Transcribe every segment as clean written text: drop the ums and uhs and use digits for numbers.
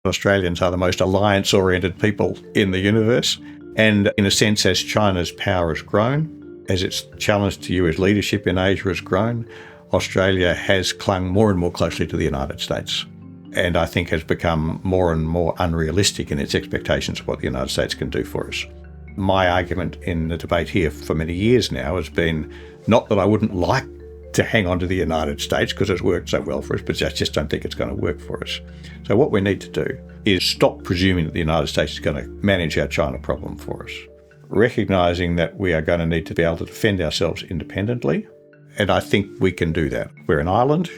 Australians are the most alliance-oriented people in the universe. And in a sense, as China's power has grown, as its challenge to US leadership in Asia has grown, Australia has clung more and more closely to the United States. And I think has become more and more unrealistic in its expectations of what the United States can do for us. My argument in the debate here for many years now has been not that I wouldn't like to hang on to the United States because it's worked so well for us, but I just don't think it's going to work for us. So what we need to do is stop presuming that the United States is going to manage our China problem for us, recognising that we are going to need to be able to defend ourselves independently. And I think we can do that. We're an island,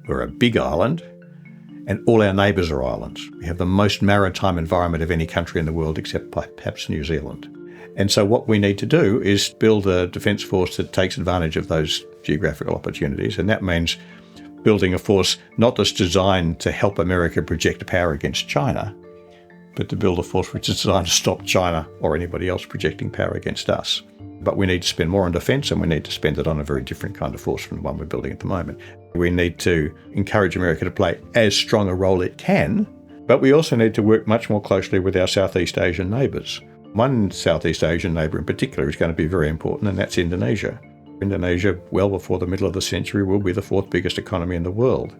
we're a big island, and all our neighbours are islands. We have the most maritime environment of any country in the world except perhaps New Zealand. And so what we need to do is build a defence force that takes advantage of those geographical opportunities. And that means building a force not just designed to help America project power against China, but to build a force which is designed to stop China or anybody else projecting power against us. But we need to spend more on defence, and we need to spend it on a very different kind of force from the one we're building at the moment. We need to encourage America to play as strong a role it can, but we also need to work much more closely with our Southeast Asian neighbours. One Southeast Asian neighbour in particular is going to be very important, and that's Indonesia. Indonesia, well before the middle of the century, will be the fourth biggest economy in the world.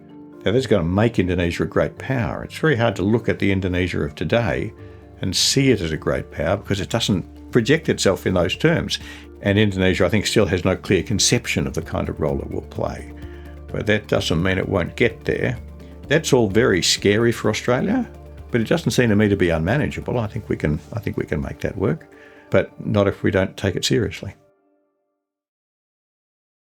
Now, that's going to make Indonesia a great power. It's very hard to look at the Indonesia of today and see it as a great power because it doesn't project itself in those terms. And Indonesia, I think, still has no clear conception of the kind of role it will play. But that doesn't mean it won't get there. That's all very scary for Australia, but it doesn't seem to me to be unmanageable. I think we can make that work, but not if we don't take it seriously.